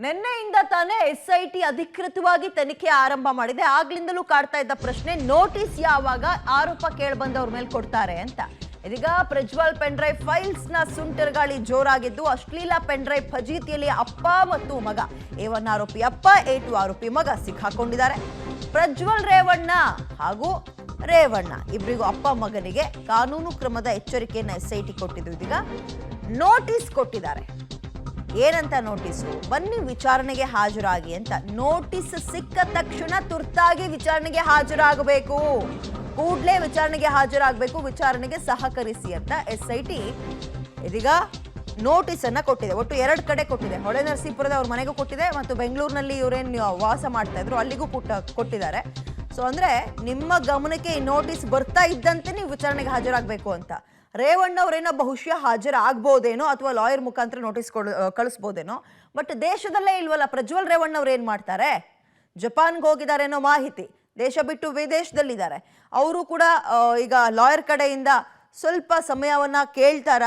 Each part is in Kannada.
ನಿನ್ನೆಯಿಂದ ತಾನೇ ಎಸ್ಐಟಿ ಅಧಿಕೃತವಾಗಿ ತನಿಖೆ ಆರಂಭ ಮಾಡಿದೆ. ಆಗ್ಲಿಂದಲೂ ಕಾಡ್ತಾ ಇದ್ದ ಪ್ರಶ್ನೆ, ನೋಟಿಸ್ ಯಾವಾಗ ಆರೋಪ ಕೇಳಿಬಂದವ್ರ ಮೇಲೆ ಕೊಡ್ತಾರೆ ಅಂತ. ಇದೀಗ ಪ್ರಜ್ವಲ್ ಪೆನ್ ಡ್ರೈವ್ ಫೈಲ್ಸ್ ನ ಸುಂಟರಗಾಳಿ ಜೋರಾಗಿದ್ದು, ಅಶ್ಲೀಲ ಪೆನ್ ಡ್ರೈವ್ ಫಜೀತಿಯಲ್ಲಿ ಅಪ್ಪ ಮತ್ತು ಮಗ, A1 ಆರೋಪಿ ಅಪ್ಪ, A2 ಆರೋಪಿ ಮಗ ಸಿಕ್ಕಾಕೊಂಡಿದ್ದಾರೆ. ಪ್ರಜ್ವಲ್ ರೇವಣ್ಣ ಹಾಗೂ ರೇವಣ್ಣ ಇಬ್ಬರಿಗೂ ಅಪ್ಪ ಮಗನಿಗೆ ಕಾನೂನು ಕ್ರಮದ ಎಚ್ಚರಿಕೆಯನ್ನು ಎಸ್ಐಟಿ ಕೊಟ್ಟಿದ್ದು. ಇದೀಗ ನೋಟಿಸ್ ಕೊಟ್ಟಿದ್ದಾರೆ. ಏನಂತ ನೋಟಿಸು? ಬನ್ನಿ ವಿಚಾರಣೆಗೆ ಹಾಜರಾಗಿ ಅಂತ. ನೋಟಿಸ್ ಸಿಕ್ಕ ತಕ್ಷಣ ತುರ್ತಾಗಿ ವಿಚಾರಣೆಗೆ ಹಾಜರಾಗಬೇಕು, ಕೂಡಲೇ ವಿಚಾರಣೆಗೆ ಹಾಜರಾಗಬೇಕು, ವಿಚಾರಣೆಗೆ ಸಹಕರಿಸಿ ಅಂತ ಎಸ್ಐಟಿ ಇದೀಗ ನೋಟಿಸ್ ಅನ್ನ ಕೊಟ್ಟಿದೆ. ಒಟ್ಟು 2 ಕಡೆ ಕೊಟ್ಟಿದೆ. ಹೊಳೆನರಸೀಪುರದ ಅವ್ರ ಮನೆಗೂ ಕೊಟ್ಟಿದೆ ಮತ್ತು ಬೆಂಗಳೂರಿನಲ್ಲಿ ಇವರೇನು ವಾಸ ಮಾಡ್ತಾ ಇದ್ರು ಅಲ್ಲಿಗೂ ಕೊಟ್ಟಿದ್ದಾರೆ. ಸೊ ಅಂದ್ರೆ ನಿಮ್ಮ ಗಮನಕ್ಕೆ ಈ ನೋಟಿಸ್ ಬರ್ತಾ ಇದ್ದಂತೆ ನೀವು ವಿಚಾರಣೆಗೆ ಹಾಜರಾಗಬೇಕು ಅಂತ. ರೇವಣ್ಣ ಅವರೇನೋ ಬಹುಶಃ ಹಾಜರಾಗಬಹುದೇನೋ ಅಥವಾ ಲಾಯರ್ ಮುಖಾಂತರ ನೋಟಿಸ್ ಕಳಿಸ್ಬೋದೇನೋ. ಬಟ್ ದೇಶದಲ್ಲೇ ಇಲ್ವಲ್ಲ ಪ್ರಜ್ವಲ್ ರೇವಣ್ಣ ಅವ್ರು ಏನ್ ಮಾಡ್ತಾರೆ? ಜಪಾನ್ಗೆ ಹೋಗಿದ್ದಾರೆ ಅನ್ನೋ ಮಾಹಿತಿ, ದೇಶ ಬಿಟ್ಟು ವಿದೇಶದಲ್ಲಿದ್ದಾರೆ. ಅವರು ಕೂಡ ಈಗ ಲಾಯರ್ ಕಡೆಯಿಂದ ಸ್ವಲ್ಪ ಸಮಯವನ್ನ ಕೇಳ್ತಾರ.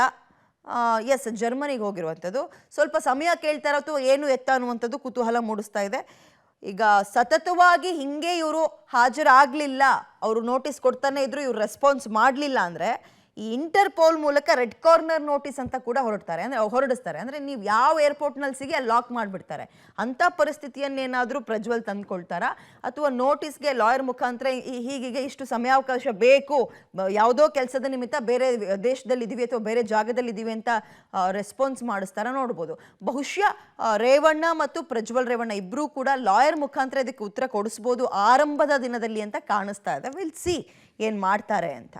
ಎಸ್, ಜರ್ಮನಿಗೆ ಹೋಗಿರುವಂಥದ್ದು. ಸ್ವಲ್ಪ ಸಮಯ ಕೇಳ್ತಾರ ಅಥವಾ ಏನು ಎತ್ತ ಅನ್ನುವಂಥದ್ದು ಕುತೂಹಲ ಮೂಡಿಸ್ತಾ ಇದೆ. ಈಗ ಸತತವಾಗಿ ಹಿಂಗೆ ಇವರು ಹಾಜರಾಗಲಿಲ್ಲ, ಅವರು ನೋಟಿಸ್ ಕೊಡ್ತಾನೆ ಇದ್ರು, ಇವ್ರು ರೆಸ್ಪಾನ್ಸ್ ಮಾಡಲಿಲ್ಲ ಅಂದರೆ ಈ ಇಂಟರ್ಪೋಲ್ ಮೂಲಕ ರೆಡ್ ಕಾರ್ನರ್ ನೋಟಿಸ್ ಅಂತ ಕೂಡ ಹೊರಡಿಸ್ತಾರೆ. ಅಂದರೆ ನೀವು ಯಾವ ಏರ್ಪೋರ್ಟ್ನಲ್ಲಿ ಸಿಗಿ ಅಲ್ಲಿ ಲಾಕ್ ಮಾಡಿಬಿಡ್ತಾರೆ. ಅಂಥ ಪರಿಸ್ಥಿತಿಯನ್ನೇನಾದರೂ ಪ್ರಜ್ವಲ್ ತಂದುಕೊಳ್ತಾರಾ ಅಥವಾ ನೋಟಿಸ್ಗೆ ಲಾಯರ್ ಮುಖಾಂತರ ಹೀಗೆ ಇಷ್ಟು ಸಮಯಾವಕಾಶ ಬೇಕು, ಯಾವುದೋ ಕೆಲಸದ ನಿಮಿತ್ತ ಬೇರೆ ದೇಶದಲ್ಲಿ ಇದ್ದೀವಿ ಅಥವಾ ಬೇರೆ ಜಾಗದಲ್ಲಿ ಇದ್ದೀವಿ ಅಂತ ರೆಸ್ಪಾನ್ಸ್ ಮಾಡಿಸ್ತಾರ ನೋಡ್ಬೋದು. ಬಹುಶಃ ರೇವಣ್ಣ ಮತ್ತು ಪ್ರಜ್ವಲ್ ರೇವಣ್ಣ ಇಬ್ಬರೂ ಕೂಡ ಲಾಯರ್ ಮುಖಾಂತರ ಇದಕ್ಕೆ ಉತ್ತರ ಕೊಡಿಸ್ಬೋದು ಆರಂಭದ ದಿನದಲ್ಲಿ ಅಂತ ಕಾಣಿಸ್ತಾ ಇದೆ. ವಿಲ್ ಸಿ ಏನು ಮಾಡ್ತಾರೆ ಅಂತ.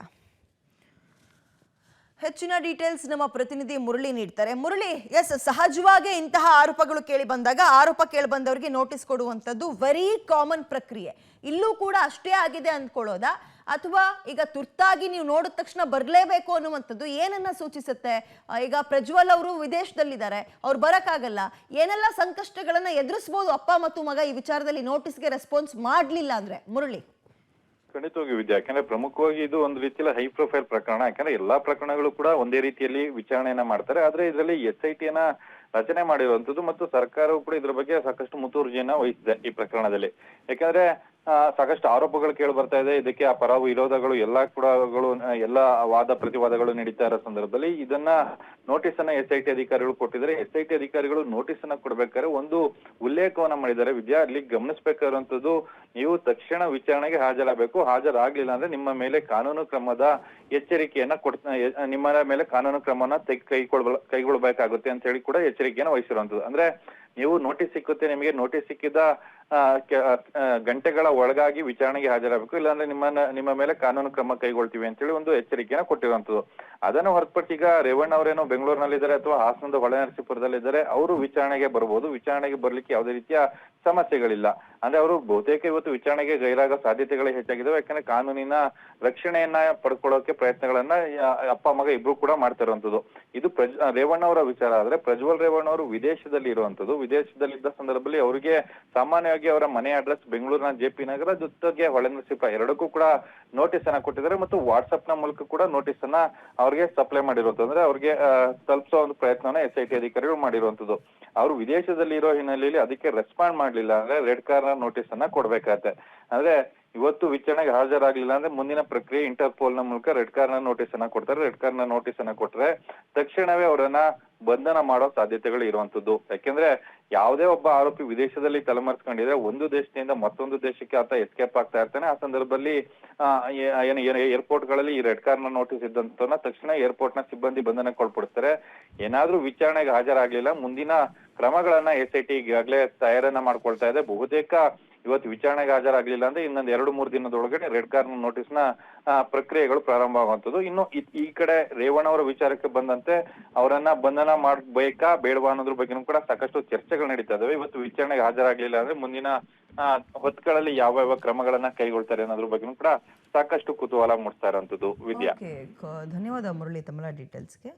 ಹೆಚ್ಚಿನ ಡೀಟೇಲ್ಸ್ ನಮ್ಮ ಪ್ರತಿನಿಧಿ ಮುರಳಿ ನೀಡ್ತಾರೆ. ಮುರಳಿ, ಎಸ್, ಸಹಜವಾಗಿ ಇಂತಹ ಆರೋಪಗಳು ಕೇಳಿ ಬಂದಾಗ ಆರೋಪ ಕೇಳಿ ಬಂದವರಿಗೆ ನೋಟಿಸ್ ಕೊಡುವಂಥದ್ದು ವೆರಿ ಕಾಮನ್ ಪ್ರಕ್ರಿಯೆ. ಇಲ್ಲೂ ಕೂಡ ಅಷ್ಟೇ ಆಗಿದೆ ಅಂದ್ಕೊಳ್ಳೋದಾ ಅಥವಾ ಈಗ ತುರ್ತಾಗಿ ನೀವು ನೋಡಿದ ತಕ್ಷಣ ಬರಲೇಬೇಕು ಅನ್ನುವಂಥದ್ದು ಏನನ್ನ ಸೂಚಿಸುತ್ತೆ? ಈಗ ಪ್ರಜ್ವಲ್ ಅವರು ವಿದೇಶದಲ್ಲಿದ್ದಾರೆ, ಅವ್ರು ಬರೋಕ್ಕಾಗಲ್ಲ, ಏನೆಲ್ಲ ಸಂಕಷ್ಟಗಳನ್ನ ಎದುರಿಸ್ಬೋದು ಅಪ್ಪ ಮತ್ತು ಮಗ ಈ ವಿಚಾರದಲ್ಲಿ ನೋಟಿಸ್ಗೆ ರೆಸ್ಪಾನ್ಸ್ ಮಾಡಲಿಲ್ಲ ಅಂದ್ರೆ? ಮುರಳಿ, ಖಂಡಿತವಾಗಿ ವಿದ್ಯಾ, ಯಾಕಂದ್ರೆ ಪ್ರಮುಖವಾಗಿ ಇದು ಒಂದು ರೀತಿಯಲ್ಲಿ ಹೈ ಪ್ರೊಫೈಲ್ ಪ್ರಕರಣ. ಯಾಕಂದ್ರೆ ಎಲ್ಲಾ ಪ್ರಕರಣಗಳು ಕೂಡ ಒಂದೇ ರೀತಿಯಲ್ಲಿ ವಿಚಾರಣೆಯನ್ನ ಮಾಡ್ತಾರೆ. ಆದ್ರೆ ಇದರಲ್ಲಿ SITಯನ್ನ ರಚನೆ ಮಾಡಿರುವಂತದ್ದು ಮತ್ತು ಸರ್ಕಾರವು ಕೂಡ ಇದ್ರ ಬಗ್ಗೆ ಸಾಕಷ್ಟು ಮುತುವರ್ಜಿಯನ್ನ ವಹಿಸಿದೆ ಈ ಪ್ರಕರಣದಲ್ಲಿ. ಯಾಕಂದ್ರೆ ಸಾಕಷ್ಟು ಆರೋಪಗಳು ಕೇಳಿ ಬರ್ತಾ ಇದೆ. ಇದಕ್ಕೆ ಆ ಪರ ವಿರೋಧಗಳು ಎಲ್ಲಾ ವಾದ ಪ್ರತಿವಾದಗಳು ನಡೀತಾ ಇರೋ ಸಂದರ್ಭದಲ್ಲಿ ಇದನ್ನ ನೋಟಿಸ್ ಅನ್ನ SIT ಅಧಿಕಾರಿಗಳು ಕೊಟ್ಟಿದ್ದಾರೆ. SIT ಅಧಿಕಾರಿಗಳು ನೋಟಿಸ್ ಅನ್ನ ಕೊಡ್ಬೇಕಾದ್ರೆ ಒಂದು ಉಲ್ಲೇಖವನ್ನ ಮಾಡಿದ್ದಾರೆ. ವಿದ್ಯಾ, ಅಲ್ಲಿ ಗಮನಿಸಬೇಕಾಗಿರುವಂತದ್ದು, ನೀವು ತಕ್ಷಣ ವಿಚಾರಣೆಗೆ ಹಾಜರಾಗ್ಲಿಲ್ಲ ಅಂದ್ರೆ ನಿಮ್ಮ ಮೇಲೆ ಕಾನೂನು ಕ್ರಮದ ಎಚ್ಚರಿಕೆಯನ್ನ ನಿಮ್ಮ ಮೇಲೆ ಕಾನೂನು ಕ್ರಮನ ಕೈಗೊಳ್ಳಬೇಕಾಗುತ್ತೆ ಅಂತ ಹೇಳಿ ಕೂಡ ಎಚ್ಚರಿಕೆಯನ್ನ ವಹಿಸಿರುವಂತದ್ದು. ಅಂದ್ರೆ ನೀವು ನೋಟಿಸ್ ಸಿಕ್ಕುತ್ತೆ, ನಿಮಗೆ ನೋಟಿಸ್ ಸಿಕ್ಕಿದ ಗಂಟೆಗಳ ಒಳಗಾಗಿ ವಿಚಾರಣೆಗೆ ಹಾಜರಾಗಬೇಕು, ಇಲ್ಲಾಂದ್ರೆ ನಿಮ್ಮ ಮೇಲೆ ಕಾನೂನು ಕ್ರಮ ಕೈಗೊಳ್ತೀವಿ ಅಂತ ಹೇಳಿ ಒಂದು ಎಚ್ಚರಿಕೆಯನ್ನ ಕೊಟ್ಟಿರುವಂತದ್ದು. ಅದನ್ನು ಹೊರತುಪಡಿಸಿ ಈಗ ರೇವಣ್ಣ ಅವರೇನೋ ಬೆಂಗಳೂರಿನಲ್ಲಿದ್ದಾರೆ ಅಥವಾ ಹಾಸನದ ಹೊಳೆನರಸೀಪುರದಲ್ಲಿದ್ದಾರೆ, ಅವರು ವಿಚಾರಣೆಗೆ ಬರ್ಬೋದು. ವಿಚಾರಣೆಗೆ ಬರ್ಲಿಕ್ಕೆ ಯಾವುದೇ ರೀತಿಯ ಸಮಸ್ಯೆಗಳಿಲ್ಲ. ಅಂದ್ರೆ ಅವರು ಬಹುತೇಕ ಇವತ್ತು ವಿಚಾರಣೆಗೆ ಗೈರಾಗೋ ಸಾಧ್ಯತೆಗಳೇ ಹೆಚ್ಚಾಗಿದ್ದಾವೆ. ಯಾಕಂದ್ರೆ ಕಾನೂನಿನ ರಕ್ಷಣೆಯನ್ನ ಪಡ್ಕೊಳ್ಳೋಕೆ ಪ್ರಯತ್ನಗಳನ್ನ ಅಪ್ಪ ಮಗ ಇಬ್ರು ಕೂಡ ಮಾಡ್ತಾ ಇರುವಂತದ್ದು. ಇದು ರೇವಣ್ಣ ಅವರ ವಿಚಾರ. ಆದ್ರೆ ಪ್ರಜ್ವಲ್ ರೇವಣ್ಣ ಅವರು ವಿದೇಶದಲ್ಲಿ ಇರುವಂತದ್ದು. ವಿದೇಶದಲ್ಲಿದ್ದ ಸಂದರ್ಭದಲ್ಲಿ ಅವರಿಗೆ ಸಾಮಾನ್ಯವಾಗಿ ಅವರ ಮನೆ ಅಡ್ರೆಸ್ ಬೆಂಗಳೂರಿನ JP ನಗರ, ಜೊತೆಗೆ ಹೊಳೆನರಸೀಪುರ ಎರಡಕ್ಕೂ ಕೂಡ ನೋಟಿಸ್ ಅನ್ನ ಕೊಟ್ಟಿದ್ದಾರೆ ಮತ್ತು ವಾಟ್ಸ್ಆಪ್ ನ ಮೂಲಕ ಕೂಡ ನೋಟಿಸ್ ಅನ್ನ ಅವ್ರಿಗೆ ಸಪ್ಲೈ ಮಾಡಿರುವಂತದ್ದು. ಅಂದ್ರೆ ಅವ್ರಿಗೆ ತಲುಪಿಸೋ ಒಂದು ಪ್ರಯತ್ನವನ್ನ SIT ಅಧಿಕಾರಿಗಳು ಮಾಡಿರುವಂತದ್ದು. ಅವರು ವಿದೇಶದಲ್ಲಿ ಇರೋ ಹಿನ್ನೆಲೆಯಲ್ಲಿ ಅದಕ್ಕೆ ರೆಸ್ಪಾಂಡ್ ಮಾಡ್ಲಿಲ್ಲ ಅಂದ್ರೆ ರೆಡ್ ಕಾರ್ನರ್ ನೋಟಿಸ್ ಅನ್ನ ಕೊಡ್ಬೇಕಾಗತ್ತೆ. ಅಂದ್ರೆ ಇವತ್ತು ವಿಚಾರಣೆಗೆ ಹಾಜರಾಗ್ಲಿಲ್ಲ ಅಂದ್ರೆ ಮುಂದಿನ ಪ್ರಕ್ರಿಯೆ ಇಂಟರ್ಪೋಲ್ ನ ಮೂಲಕ ರೆಡ್ ಕಾರ್ನರ್ ನೋಟಿಸ್ ಅನ್ನ ಕೊಡ್ತಾರೆ. ರೆಡ್ ಕಾರ್ನರ್ ನೋಟಿಸ್ ಅನ್ನ ಕೊಟ್ರೆ ತಕ್ಷಣವೇ ಅವರನ್ನ ಬಂಧನ ಮಾಡೋ ಸಾಧ್ಯತೆಗಳು ಇರುವಂತದ್ದು. ಯಾಕೆಂದ್ರೆ ಯಾವುದೇ ಒಬ್ಬ ಆರೋಪಿ ವಿದೇಶದಲ್ಲಿ ತಲೆಮರೆಸ್ಕೊಂಡಿದ್ರೆ ಒಂದು ದೇಶದಿಂದ ಮತ್ತೊಂದು ದೇಶಕ್ಕೆ ಆತ ಎಸ್ಕೇಪ್ ಆಗ್ತಾ ಇರ್ತಾನೆ. ಆ ಸಂದರ್ಭದಲ್ಲಿ ಏರ್ಪೋರ್ಟ್ ಗಳಲ್ಲಿ ಈ ರೆಡ್ ಕಾರ್ನರ್ ನೋಟಿಸ್ ಇದ್ದಂತವನ್ನ ತಕ್ಷಣ ಏರ್ಪೋರ್ಟ್ ನ ಸಿಬ್ಬಂದಿ ಬಂಧನಕ್ಕೊಳಪಡಿಸ್ತಾರೆ. ಏನಾದ್ರೂ ವಿಚಾರಣೆಗೆ ಹಾಜರಾಗ್ಲಿಲ್ಲ, ಮುಂದಿನ ಕ್ರಮಗಳನ್ನ SIT ಈಗಾಗಲೇ ತಯಾರನ್ನ ಮಾಡ್ಕೊಳ್ತಾ ಇದೆ. ಬಹುತೇಕ ಇವತ್ತು ವಿಚಾರಣೆಗೆ ಹಾಜರಾಗ್ಲಿಲ್ಲ ಅಂದ್ರೆ ಇನ್ನೊಂದು 2-3 ದಿನದೊಳಗಡೆ ರೆಡ್ ಕಾರ್ನರ್ ನೋಟಿಸ್ ನ ಪ್ರಕ್ರಿಯೆಗಳು ಪ್ರಾರಂಭ ಆಗುವಂಥದ್ದು. ಇನ್ನು ಈ ಕಡೆ ರೇವಣ್ಣ ಅವರ ವಿಚಾರಕ್ಕೆ ಬಂದಂತೆ ಅವರನ್ನ ಬಂಧನ ಮಾಡ್ಬೇಕಾ ಬೇಡವಾ ಅನ್ನೋದ್ರ ಬಗ್ಗೆನೂ ಕೂಡ ಸಾಕಷ್ಟು ಚರ್ಚೆಗಳು ನಡೀತಾ ಇದಾವೆ. ಇವತ್ತು ವಿಚಾರಣೆಗೆ ಹಾಜರಾಗ್ಲಿಲ್ಲ ಅಂದ್ರೆ ಮುಂದಿನ ಹೊತ್ತುಗಳಲ್ಲಿ ಯಾವ ಕ್ರಮಗಳನ್ನ ಕೈಗೊಳ್ತಾರೆ ಅನ್ನೋದ್ರ ಬಗ್ಗೆನೂ ಕೂಡ ಸಾಕಷ್ಟು ಕುತೂಹಲ ಮೂಡಿಸ್ತಾ ಇರುವಂತದ್ದು. ವಿದ್ಯಾ, ಧನ್ಯವಾದ ಮುರಳಿ ತಮ್ಮ ಡೀಟೇಲ್ಸ್ಗೆ.